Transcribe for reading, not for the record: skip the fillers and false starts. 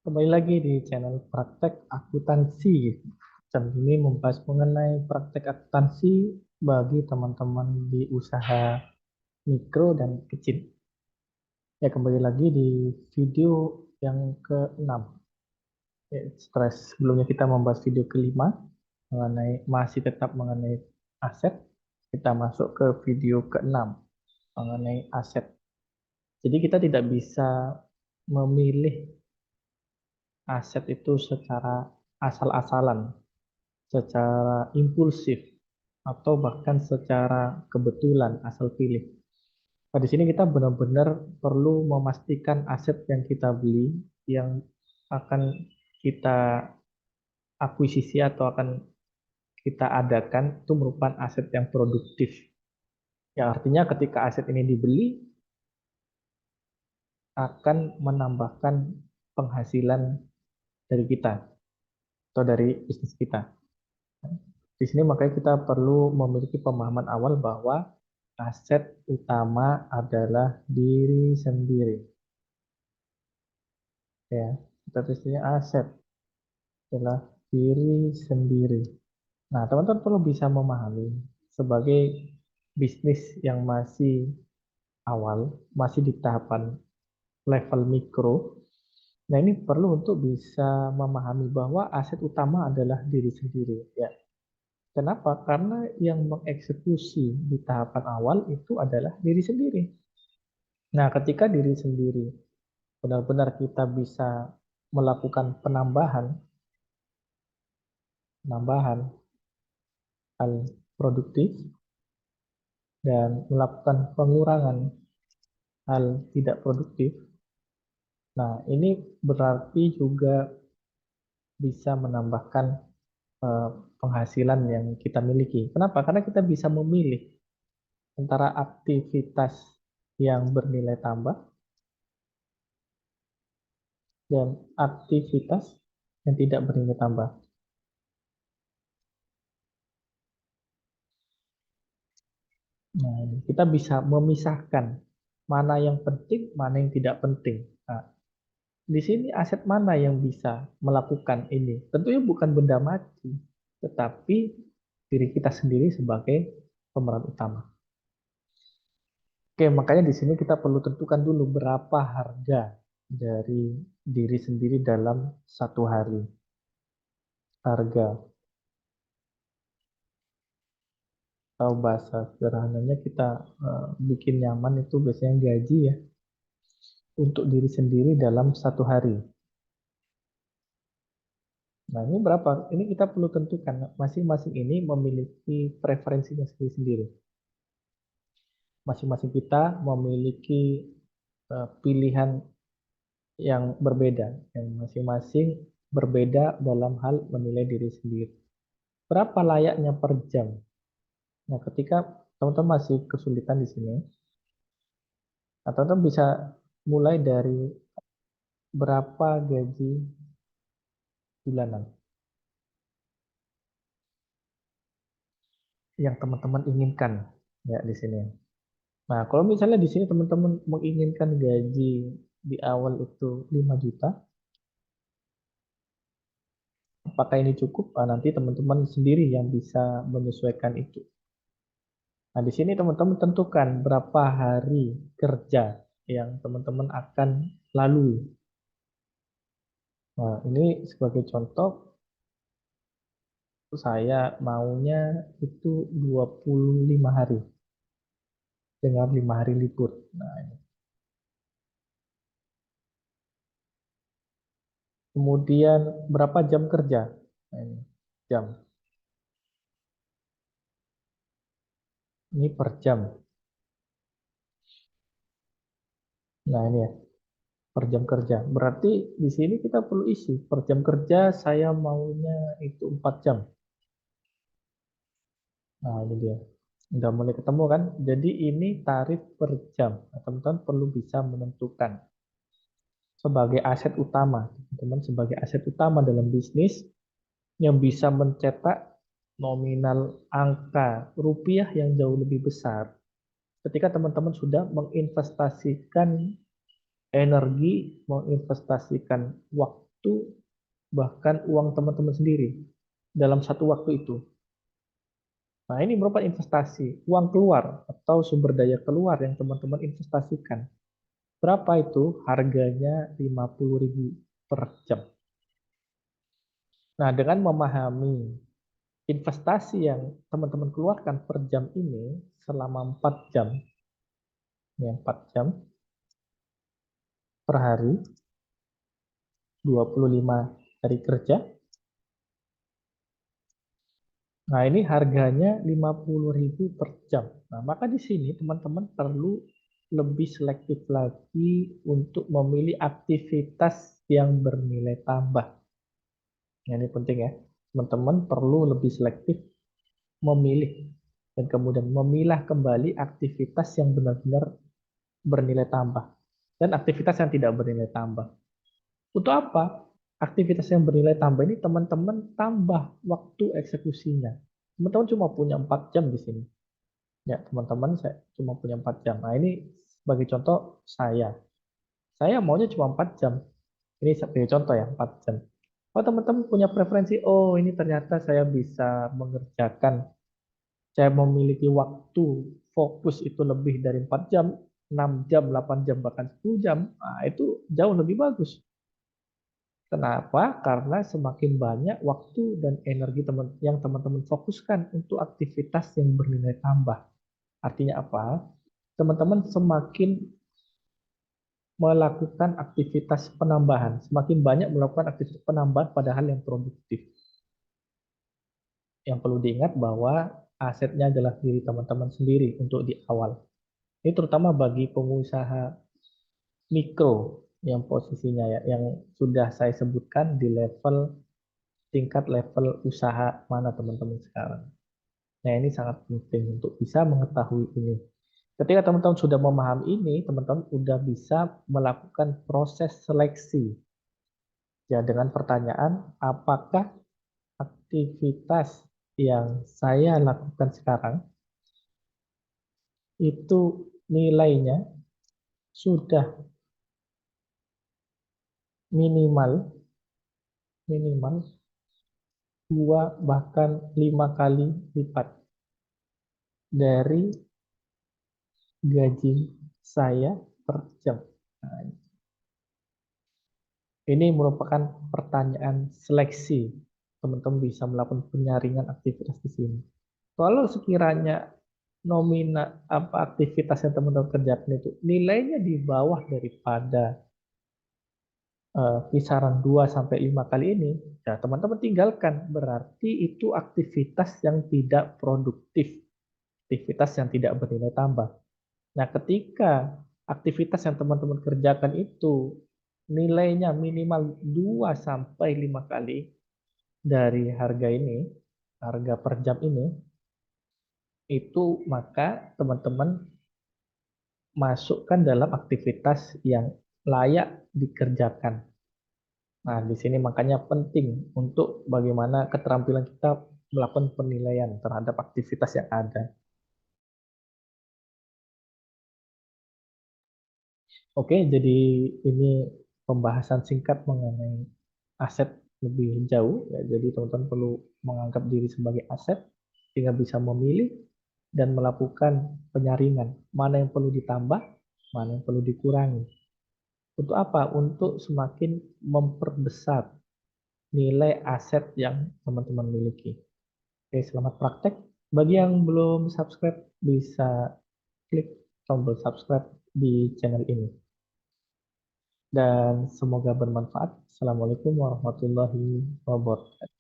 Kembali lagi di channel Praktek Akuntansi. Channel ini membahas mengenai praktek akuntansi bagi teman-teman di usaha mikro dan kecil. Ya, kembali lagi di video yang ke-6. Ya, setelah sebelumnya kita membahas video ke-5 masih tetap mengenai aset, kita masuk ke video ke-6 mengenai aset. Jadi kita tidak bisa memilih aset itu secara asal-asalan, secara impulsif, atau bahkan secara kebetulan asal pilih. Nah, di sini kita benar-benar perlu memastikan aset yang kita beli, yang akan kita akuisisi atau akan kita adakan itu merupakan aset yang produktif. Ya, artinya ketika aset ini dibeli akan menambahkan penghasilan dari kita atau dari bisnis kita. Di sini makanya kita perlu memiliki pemahaman awal bahwa aset utama adalah diri sendiri. Ya, kita tulisnya aset adalah diri sendiri. Nah, teman-teman perlu bisa memahami sebagai bisnis yang masih awal, masih di tahapan level mikro. Nah, ini perlu untuk bisa memahami bahwa aset utama adalah diri sendiri. Ya, kenapa? Karena yang mengeksekusi di tahapan awal itu adalah diri sendiri. Nah, ketika diri sendiri benar-benar kita bisa melakukan penambahan hal produktif dan melakukan pengurangan hal tidak produktif. Nah, ini berarti juga bisa menambahkan eh, penghasilan yang kita miliki. Kenapa? Karena kita bisa memilih antara aktivitas yang bernilai tambah dan aktivitas yang tidak bernilai tambah. Nah, kita bisa memisahkan mana yang penting, mana yang tidak penting. Nah, di sini aset mana yang bisa melakukan ini? Tentunya bukan benda mati, tetapi diri kita sendiri sebagai pemeran utama. Oke, makanya di sini kita perlu tentukan dulu berapa harga dari diri sendiri dalam satu hari. Harga atau bahasa sederhananya kita bikin nyaman itu biasanya gaji ya untuk diri sendiri dalam satu hari. Nah, ini berapa? Ini kita perlu tentukan. Masing-masing ini memiliki preferensinya sendiri-sendiri. Masing-masing kita memiliki pilihan yang berbeda, yang masing-masing berbeda dalam hal menilai diri sendiri. Berapa layaknya per jam? Nah, ketika teman-teman masih kesulitan di sini, atau teman-teman bisa mulai dari berapa gaji bulanan yang teman-teman inginkan ya di sini. Nah, kalau misalnya di sini teman-teman menginginkan gaji di awal itu 5 juta, apakah ini cukup? Nah, nanti teman-teman sendiri yang bisa menyesuaikan itu. Nah, di sini teman-teman tentukan berapa hari kerja yang teman-teman akan lalui. Nah, ini sebagai contoh, saya maunya itu 25 hari dengan 5 hari libur. Nah, ini. Kemudian berapa jam kerja? Nah, ini jam. Ini per jam. Nah, ini ya, per jam kerja. Berarti di sini kita perlu isi. Per jam kerja saya maunya itu 4 jam. Nah, ini dia. Udah mulai ketemu kan? Jadi ini tarif per jam. Nah, teman-teman perlu bisa menentukan sebagai aset utama. Teman-teman sebagai aset utama dalam bisnis yang bisa mencetak nominal angka rupiah yang jauh lebih besar ketika teman-teman sudah menginvestasikan energi, menginvestasikan waktu waktu, bahkan uang teman-teman sendiri dalam satu waktu itu. Nah, ini merupakan investasi, uang keluar atau sumber daya keluar yang teman-teman investasikan. Berapa itu? Harganya 50.000 per jam. Nah, dengan memahami investasi yang teman-teman keluarkan per jam ini selama 4 jam, ya 4 jam per hari, 25 hari kerja. Nah, ini harganya 50.000 per jam. Nah, maka di sini teman-teman perlu lebih selektif lagi untuk memilih aktivitas yang bernilai tambah. Nah, ini penting ya. Teman-teman perlu lebih selektif memilih dan kemudian memilah kembali aktivitas yang benar-benar bernilai tambah dan aktivitas yang tidak bernilai tambah. Untuk apa? Aktivitas yang bernilai tambah ini teman-teman tambah waktu eksekusinya. Teman-teman cuma punya 4 jam di sini. Ya, teman-teman saya cuma punya 4 jam. Nah, ini sebagai contoh saya. Saya maunya cuma 4 jam. Ini sebagai contoh ya, 4 jam. Oh, teman-teman punya preferensi, oh ini ternyata saya bisa mengerjakan, saya memiliki waktu fokus itu lebih dari 4 jam, 6 jam, 8 jam, bahkan 10 jam. Nah, itu jauh lebih bagus. Kenapa? Karena semakin banyak waktu dan energi yang teman-teman fokuskan untuk aktivitas yang bernilai tambah. Artinya apa? Teman-teman semakin melakukan aktivitas penambahan, semakin banyak melakukan aktivitas penambahan pada hal yang produktif. Yang perlu diingat bahwa asetnya adalah diri teman-teman sendiri untuk di awal. Ini terutama bagi pengusaha mikro yang posisinya ya, yang sudah saya sebutkan di level tingkat level usaha mana teman-teman sekarang. Nah, ini sangat penting untuk bisa mengetahui ini. Ketika teman-teman sudah memahami ini, teman-teman sudah bisa melakukan proses seleksi. Ya, dengan pertanyaan, apakah aktivitas yang saya lakukan sekarang itu nilainya sudah minimal minimal 2 bahkan 5 kali lipat dari gaji saya per jam. Nah, ini merupakan pertanyaan seleksi. Teman-teman bisa melakukan penyaringan aktivitas di sini. Kalau sekiranya nomina apa aktivitas yang teman-teman kerjakan itu nilainya di bawah daripada kisaran 2 sampai 5 kali ini, ya teman-teman tinggalkan. Berarti itu aktivitas yang tidak produktif, aktivitas yang tidak bernilai tambah. Nah, ketika aktivitas yang teman-teman kerjakan itu nilainya minimal 2 sampai 5 kali dari harga ini, harga per jam ini, itu maka teman-teman masukkan dalam aktivitas yang layak dikerjakan. Nah, di sini makanya penting untuk bagaimana keterampilan kita melakukan penilaian terhadap aktivitas yang ada. Oke, jadi ini pembahasan singkat mengenai aset lebih jauh. Ya, jadi teman-teman perlu menganggap diri sebagai aset sehingga bisa memilih dan melakukan penyaringan. Mana yang perlu ditambah, mana yang perlu dikurangi. Untuk apa? Untuk semakin memperbesar nilai aset yang teman-teman miliki. Oke, selamat praktek. Bagi yang belum subscribe, bisa klik tombol subscribe di channel ini. Dan semoga bermanfaat. Assalamualaikum warahmatullahi wabarakatuh.